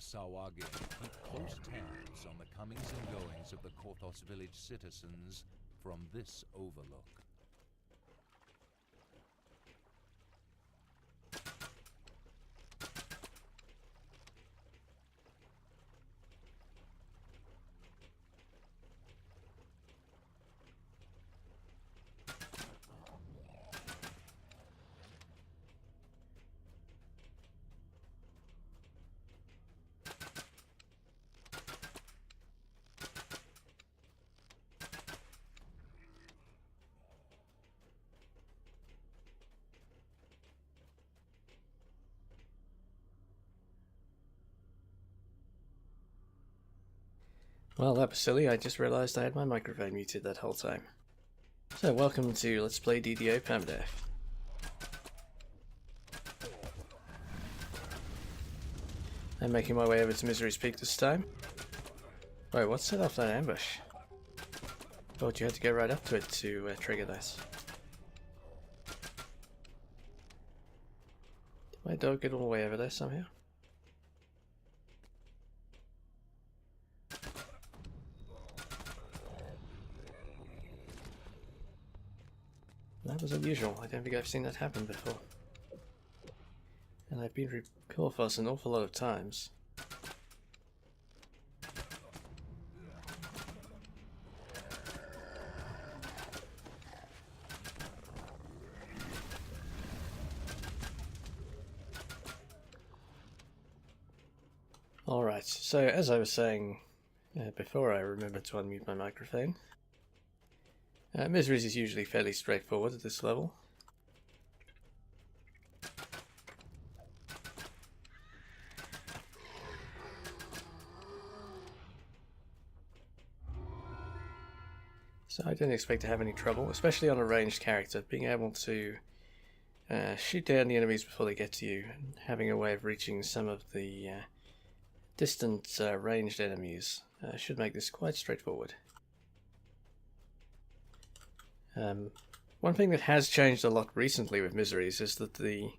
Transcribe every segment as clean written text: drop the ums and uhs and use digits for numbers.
Sawagi keep close tabs on the comings and goings of the Korthos village citizens from this overlook. Well, that was silly. I just realised I had my microphone muted that whole time. So, welcome to Let's Play DDO Permadeath. I'm making my way over to Misery's Peak this time. Wait, what set off that ambush? Thought you had to go right up to it to trigger this. Did my dog get all the way over there somehow? That was unusual. I don't think I've seen that happen before. And I've been through Korthos an awful lot of times. Alright, so as I was saying before I remembered to unmute my microphone, Miseries is usually fairly straightforward at this level. So I don't expect to have any trouble, especially on a ranged character. Being able to shoot down the enemies before they get to you, and having a way of reaching some of the distant ranged enemies should make this quite straightforward. One thing that has changed a lot recently with Miseries is that the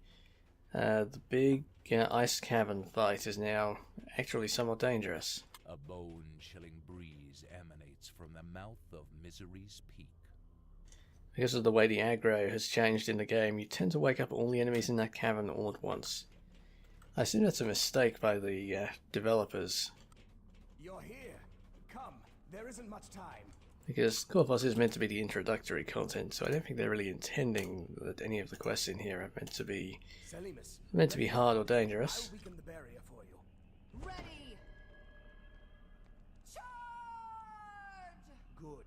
big ice cavern fight is now actually somewhat dangerous. A bone-chilling breeze emanates from the mouth of Misery's Peak. Because of the way the aggro has changed in the game, you tend to wake up all the enemies in that cavern all at once. I assume that's a mistake by the developers. You're here. Come, there isn't much time. Because Korthos is meant to be the introductory content, so I don't think they're really intending that any of the quests in here are meant to be hard or dangerous. I'll weaken the barrier for you. Ready! Charge! Good.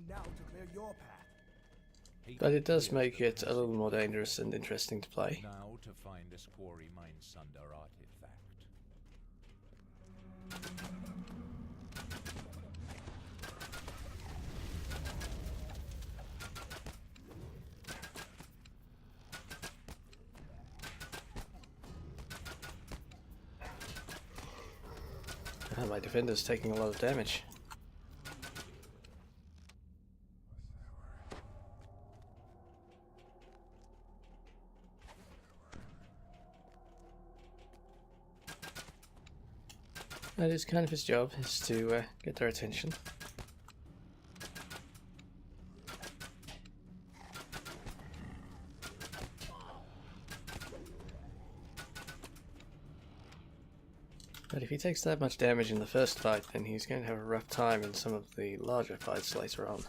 Now to clear your path. But it does make it a little more dangerous and interesting to play. Now to find this quarry mine sunder artifact. My defender's taking a lot of damage. That is kind of his job, is to get their attention. But if he takes that much damage in the first fight, then he's going to have a rough time in some of the larger fights later on.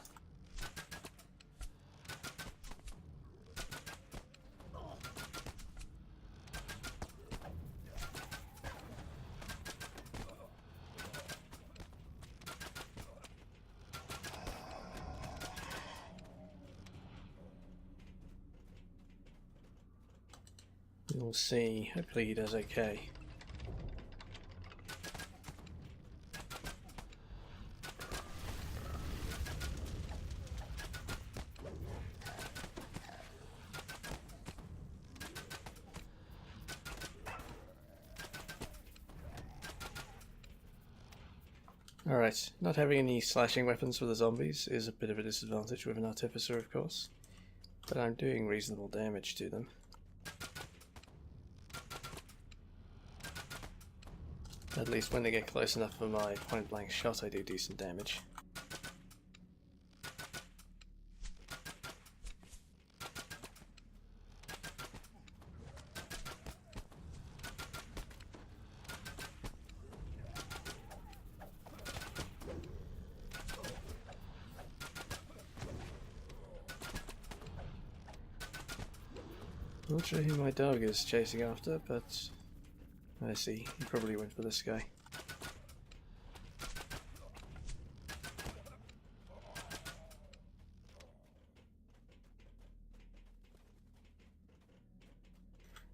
We'll see. Hopefully he does okay. Alright, not having any slashing weapons for the zombies is a bit of a disadvantage with an artificer, of course, but I'm doing reasonable damage to them. At least when they get close enough for my point blank shot, I do decent damage. Not sure who my dog is chasing after, but I see. He probably went for this guy.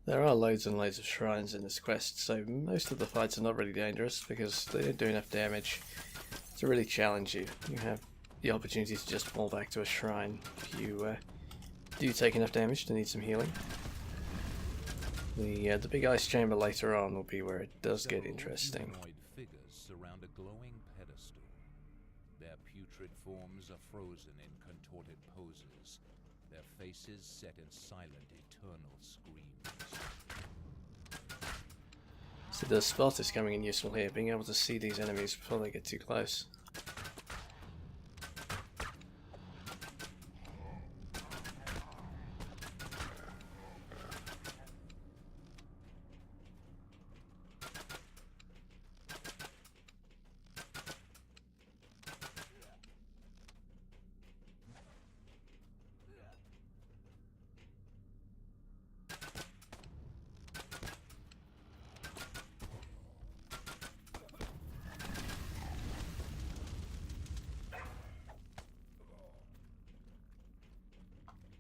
There are loads and loads of shrines in this quest, so most of the fights are not really dangerous because they don't do enough damage to really challenge you. You have the opportunity to just fall back to a shrine if you do take enough damage to need some healing. The big ice chamber later on will be where it does get interesting. Humanoid figures surround a glowing pedestal. Their putrid forms are frozen in contorted poses, their faces set in silent, eternal screams. So the spot is coming in useful here, being able to see these enemies before they get too close.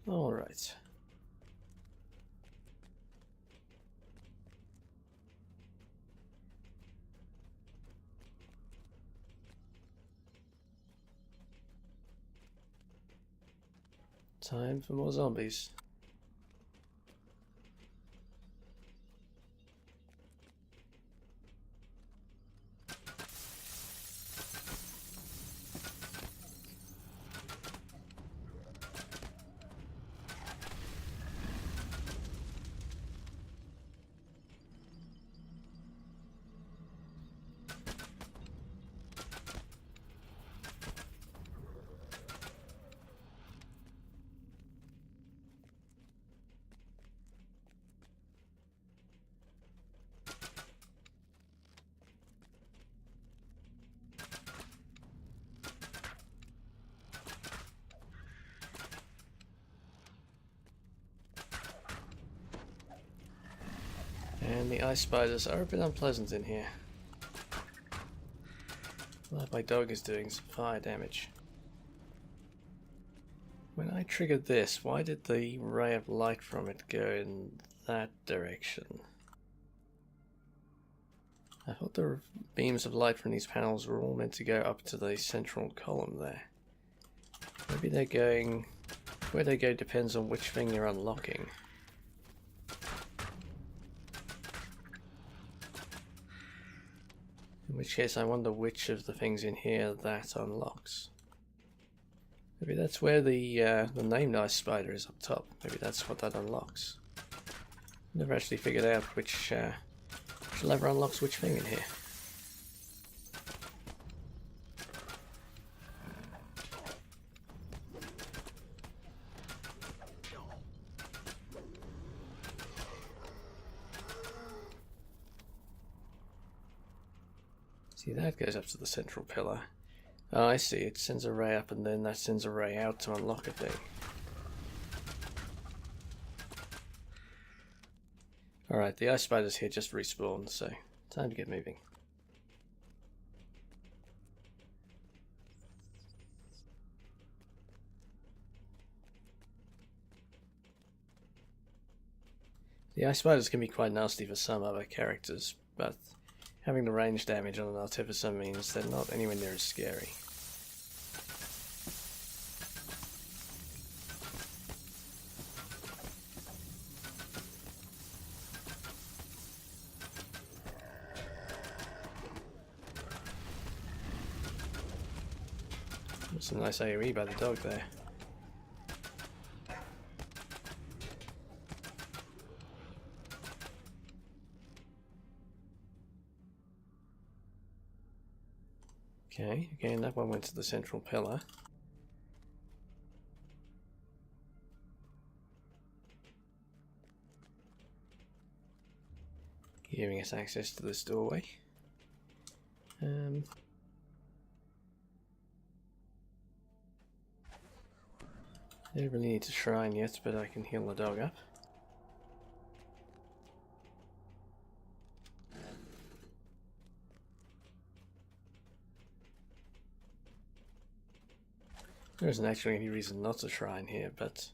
Alright. Time for more zombies. And the ice spiders are a bit unpleasant in here. Like my dog is doing some fire damage. When I triggered this, why did the ray of light from it go in that direction? I thought the beams of light from these panels were all meant to go up to the central column there. Maybe they're going... Where they go depends on which thing you're unlocking. In which case I wonder which of the things in here that unlocks. Maybe that's where the named ice spider is up top. Maybe that's what that unlocks. Never actually figured out which lever unlocks which thing in here. See, that goes up to the central pillar. Oh, I see. It sends a ray up and then that sends a ray out to unlock a thing. Alright, the ice spiders here just respawned, so time to get moving. The ice spiders can be quite nasty for some other characters, but having the range damage on an artificer means they're not anywhere near as scary. That's a nice AoE by the dog there. Okay, again, that one went to the central pillar. Giving us access to this doorway. I don't really need to shrine yet, but I can heal the dog up. There isn't actually any reason not to shrine here, but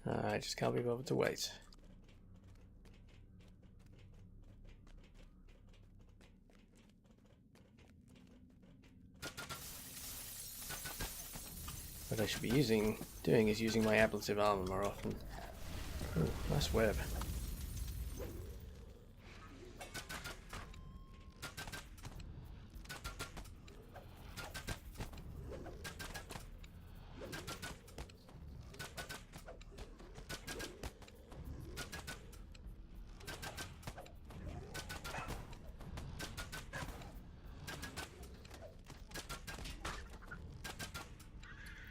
I just can't be bothered to wait. What I should be doing is using my ablative armor more often. Ooh, nice web.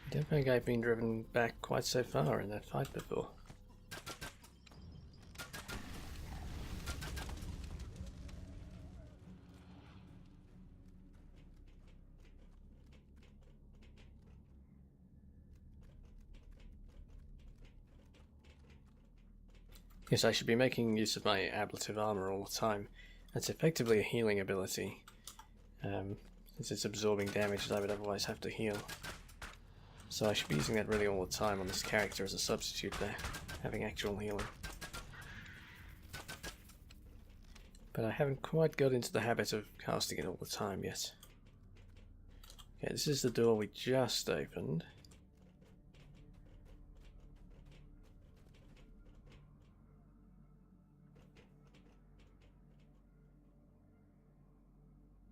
I don't think I've been driven back quite so far in that fight before. Yes, I should be making use of my ablative armor all the time. That's effectively a healing ability, since it's absorbing damage that I would otherwise have to heal. So I should be using that really all the time on this character as a substitute there, having actual healing. But I haven't quite got into the habit of casting it all the time yet. Okay, this is the door we just opened.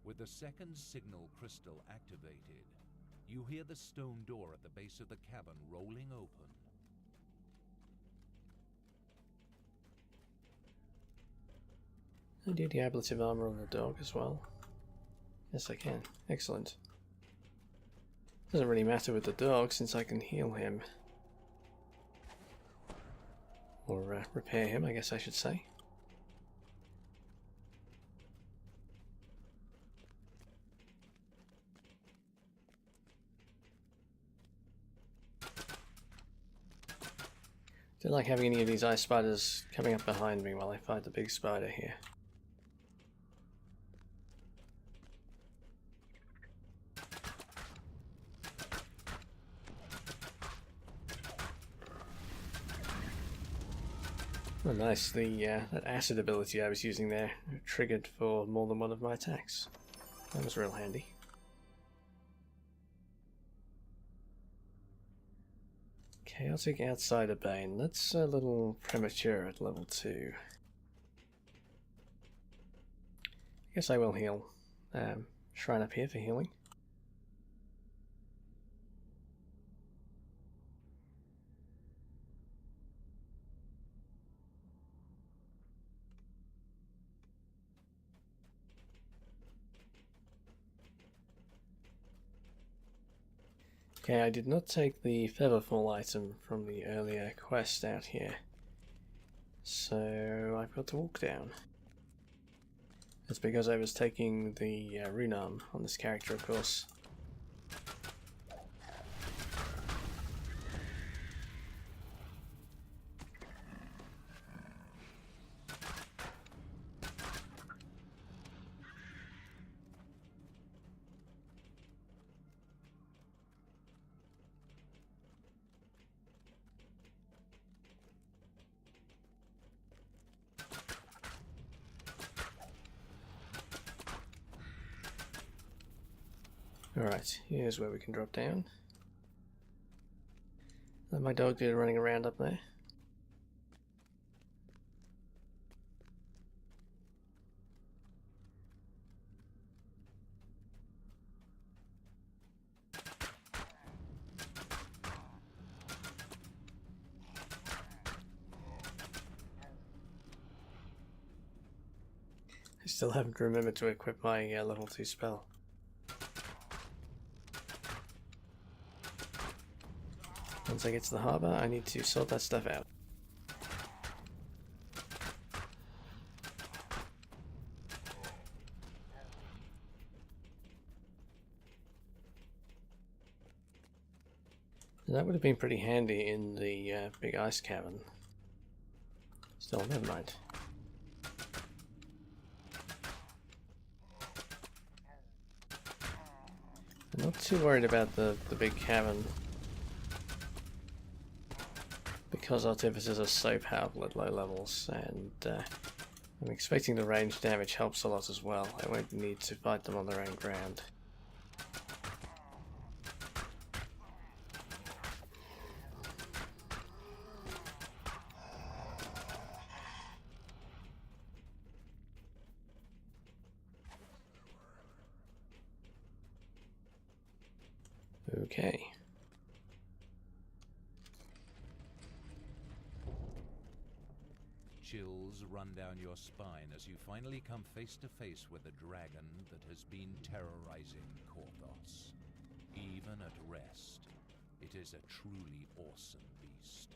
With the second signal crystal activated, you hear the stone door at the base of the cavern rolling open. I do the ablative armor on the dog as well. Yes, I can. Excellent. Doesn't really matter with the dog since I can heal him. Or repair him, I guess I should say. Don't like having any of these ice spiders coming up behind me while I fight the big spider here. Oh nice, that acid ability I was using there triggered for more than one of my attacks. That was real handy. Chaotic Outsider Bane. That's a little premature at level 2. I guess I will heal. Shrine up here for healing. Okay, I did not take the Featherfall item from the earlier quest out here, so I've got to walk down. That's because I was taking the rune arm on this character, of course. Alright, here's where we can drop down. Let my dog do running around up there. I still haven't remembered to equip my level 2 spell. Once I get to the harbour, I need to sort that stuff out. That would have been pretty handy in the big ice cavern. Still, never mind. I'm not too worried about the big cavern, because artificers are so powerful at low levels, and I'm expecting the range damage helps a lot as well. I won't need to fight them on their own ground. Okay. Chills run down your spine as you finally come face to face with the dragon that has been terrorizing Korthos. Even at rest, it is a truly awesome beast.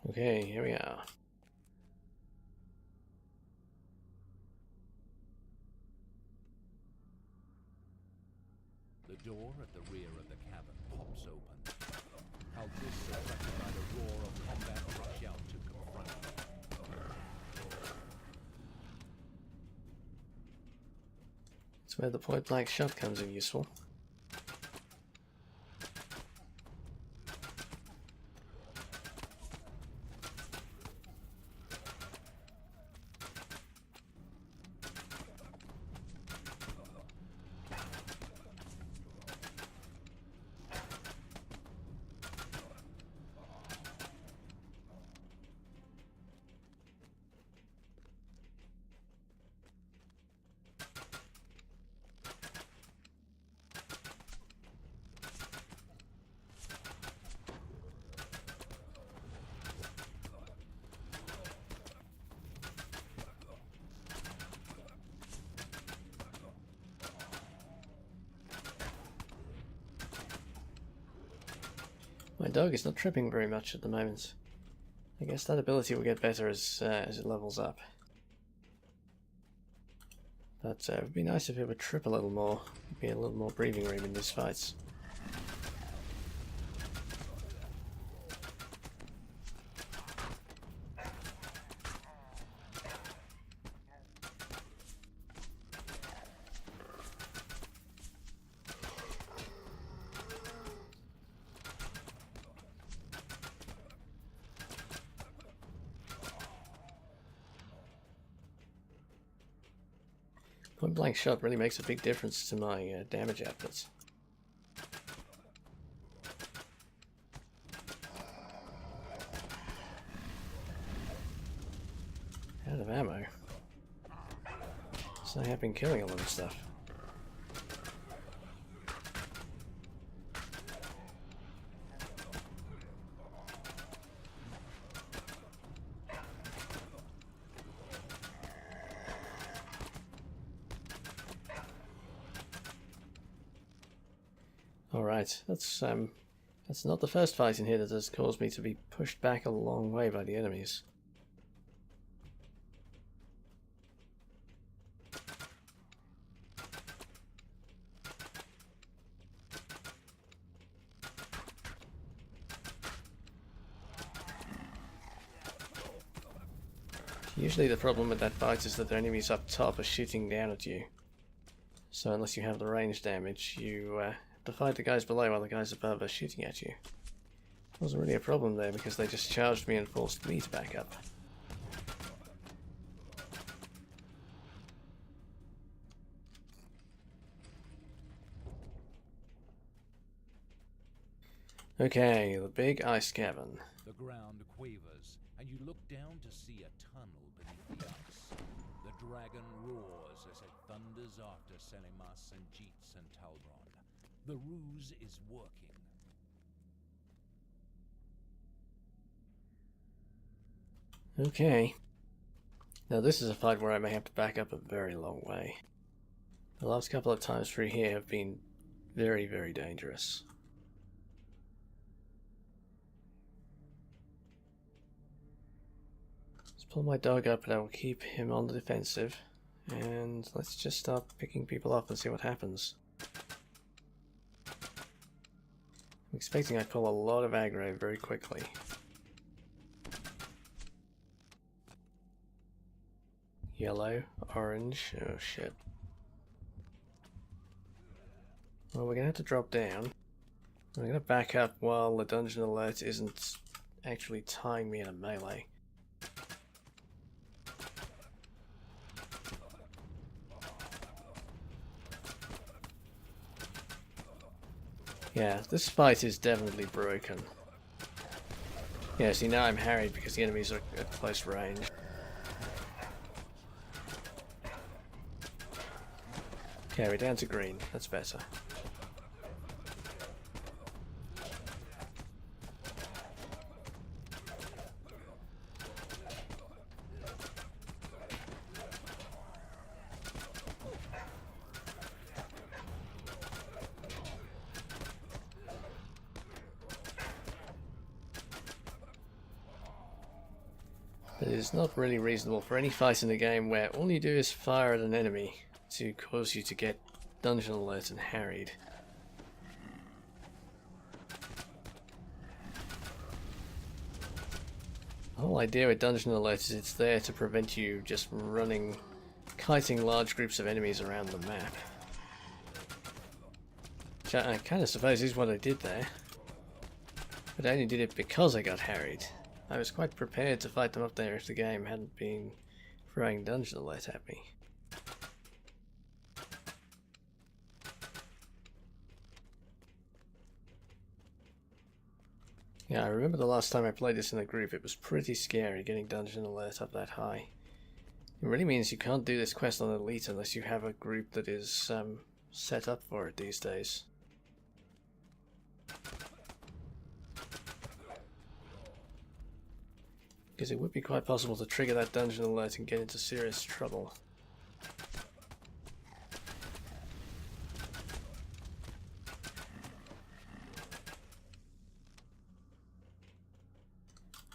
Okay, here we are. The door at the rear of the cavern pops open. Altis, attracted by the roar of combat, rush out to confront you. That's where the point-blank shot comes in useful. My dog is not tripping very much at the moment. I guess that ability will get better as it levels up. But it would be nice if it would trip a little more. There'd be a little more breathing room in these fights. Point blank shot really makes a big difference to my damage outputs. Out of ammo. So I have been killing a lot of stuff. Alright, that's not the first fight in here that has caused me to be pushed back a long way by the enemies. Usually the problem with that fight is that the enemies up top are shooting down at you. So unless you have the range damage, you have to fight the guys below while the guys above are shooting at you. Wasn't really a problem there because they just charged me and forced me to back up. Okay, the big ice cavern. The ground quavers, and you look down to see a tunnel beneath the ice. The dragon roars as it thunders after Selimas and Jeets and Talbron. The ruse is working. Okay. Now this is a fight where I may have to back up a very long way. The last couple of times through here have been very, very dangerous. Let's pull my dog up and I will keep him on the defensive. And let's just start picking people up and see what happens. I'm expecting I pull a lot of aggro very quickly. Yellow, orange, oh shit. Well, we're going to have to drop down. I'm going to back up while the dungeon alert isn't actually tying me in a melee. Yeah, this fight is definitely broken. Yeah, see now I'm harried because the enemies are at close range. Okay, we're down to green. That's better. It is not really reasonable for any fight in the game where all you do is fire at an enemy to cause you to get dungeon alert and harried. The whole idea with dungeon alert is it's there to prevent you just running, kiting large groups of enemies around the map. Which I kind of suppose is what I did there. But I only did it because I got harried. I was quite prepared to fight them up there if the game hadn't been throwing dungeon alert at me. Yeah, I remember the last time I played this in a group, it was pretty scary getting dungeon alert up that high. It really means you can't do this quest on Elite unless you have a group that is set up for it these days. Because it would be quite possible to trigger that dungeon alert and get into serious trouble.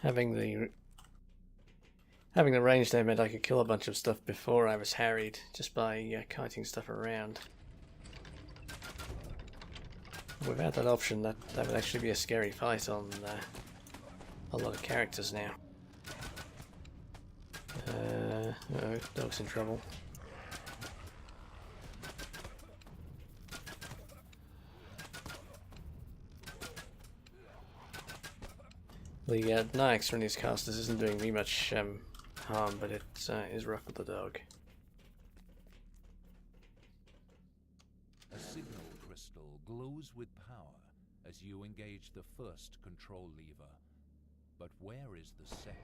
Having the range there meant I could kill a bunch of stuff before I was harried, just by kiting stuff around. Without that option, that would actually be a scary fight on a lot of characters now. Uh-oh, dog's in trouble. The Nyx from these casters isn't doing me much harm, but it is rough with the dog. A signal crystal glows with power as you engage the first control lever. But where is the second?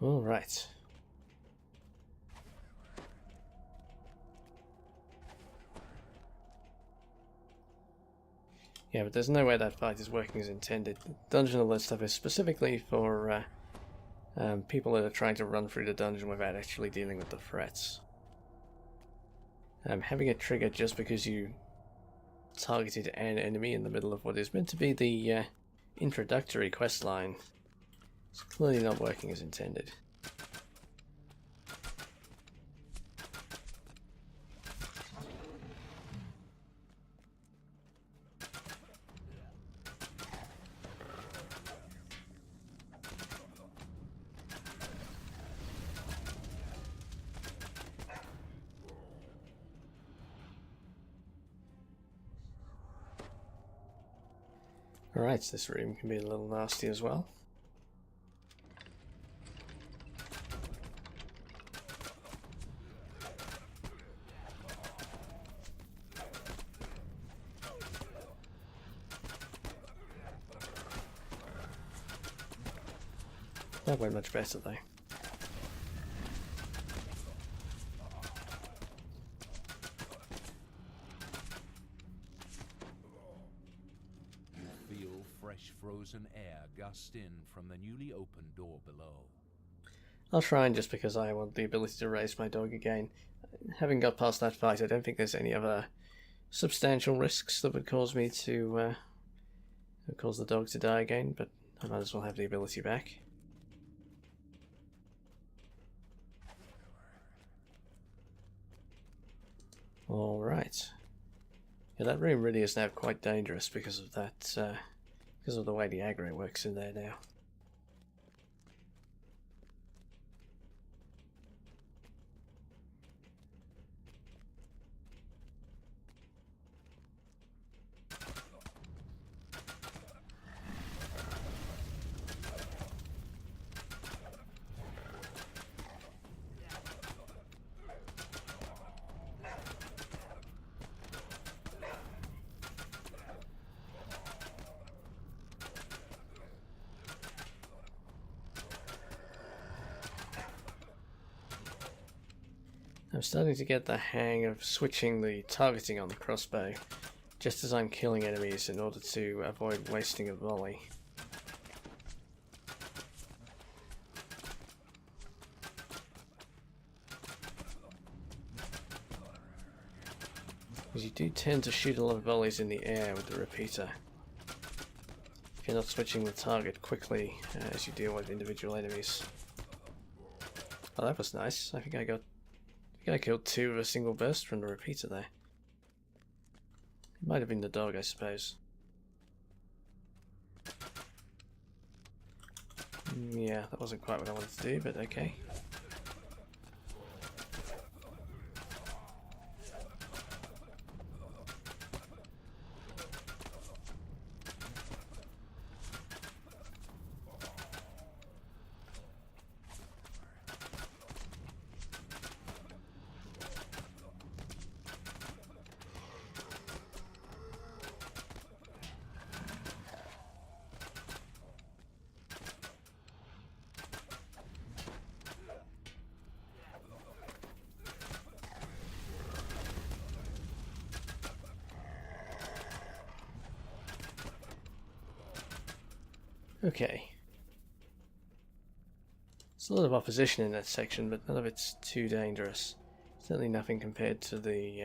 All right. Yeah, but there's no way that fight is working as intended. Dungeon alert stuff is specifically for people that are trying to run through the dungeon without actually dealing with the threats. Having it trigger just because you targeted an enemy in the middle of what is meant to be the introductory quest line is clearly not working as intended. Alright, so this room can be a little nasty as well. That went much better though. frozen air gust in from the newly opened door below. I'll try, and just because I want the ability to raise my dog again. Having got past that fight, I don't think there's any other substantial risks that would cause me to cause the dog to die again, but I might as well have the ability back. Alright. Yeah, that room really is now quite dangerous because of that, because of the way the aggro works in there now. I'm starting to get the hang of switching the targeting on the crossbow just as I'm killing enemies in order to avoid wasting a volley. Because you do tend to shoot a lot of volleys in the air with the repeater if you're not switching the target quickly as you deal with individual enemies. Oh, that was nice. I think I killed two with a single burst from the repeater there. It might have been the dog, I suppose. Yeah, that wasn't quite what I wanted to do, but okay. Okay. There's a lot of opposition in that section, but none of it's too dangerous. Certainly nothing compared to the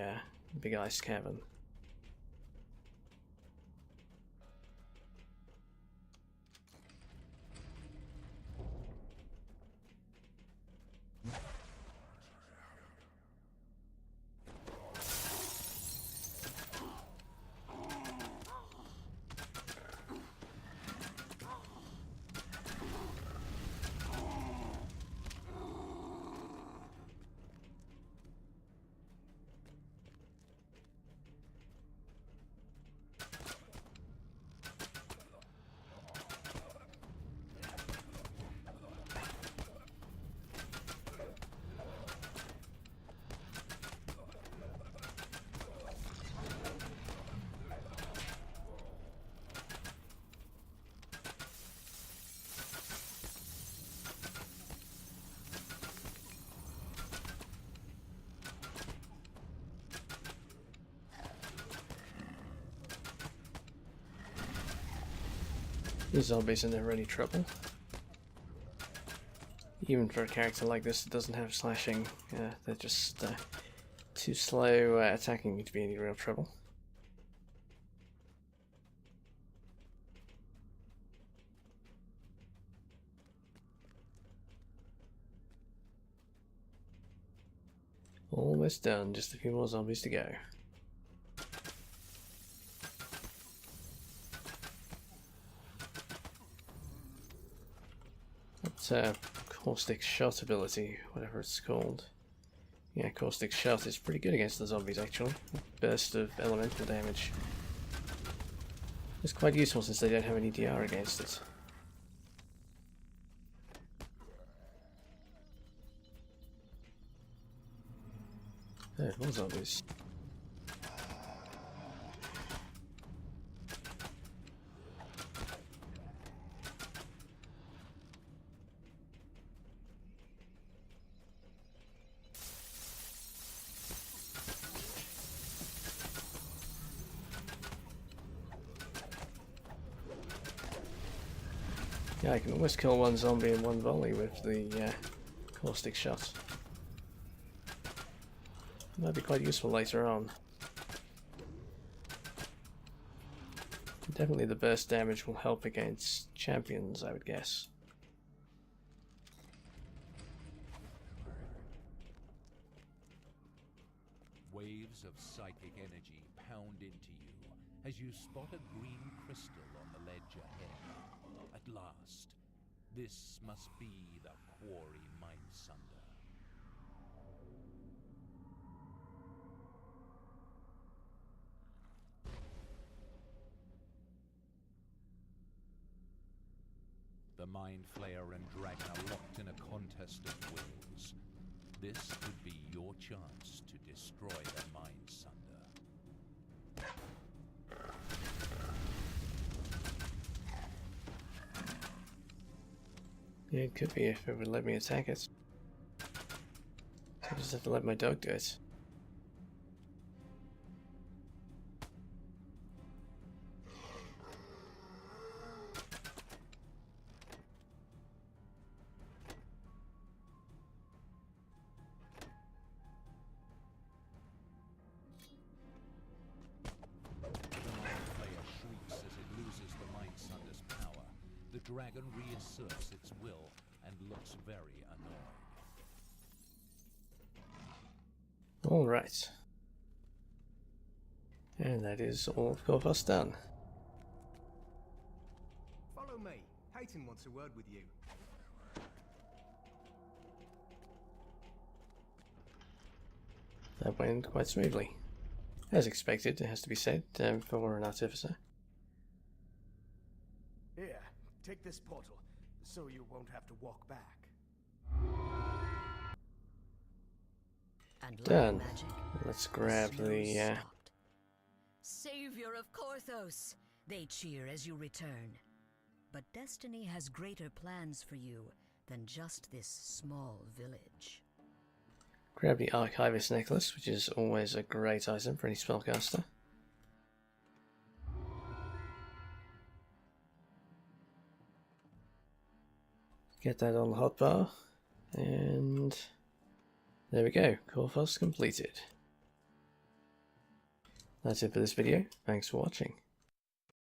big ice cavern. The zombies are never any trouble. Even for a character like this that doesn't have slashing, they're just too slow attacking you to be any real trouble. Almost done, just a few more zombies to go. Caustic shot ability, whatever it's called. Yeah, caustic shot is pretty good against the zombies actually. Burst of elemental damage. It's quite useful since they don't have any DR against it. Oh, more zombies. Yeah, I can almost kill one zombie in one volley with the caustic shot. Might be quite useful later on. Definitely the burst damage will help against champions, I would guess. Waves of psychic energy pound into you as you spot a green crystal on the ledge ahead. At last, this must be the quarry Mindsunder. The Mind Flayer and Dragon are locked in a contest of wills. This could be your chance to destroy the Mindsunder. Yeah, it could be if it would let me attack it. I just have to let my dog do it. The dragon reasserts its will and looks very annoyed. Alright. And that is all of Korthos done. Follow me. Hayton wants a word with you. That went quite smoothly. As expected, it has to be said, for an artificer. Here, take this portal, so you won't have to walk back. And Done. magic, Let's grab snow the stopped. Savior of Korthos, they cheer as you return. But destiny has greater plans for you than just this small village. grab the Archivist necklace, which is always a great item for any spellcaster. Get that on the hotbar, and there we go, Korthos completed. That's it for this video, thanks for watching.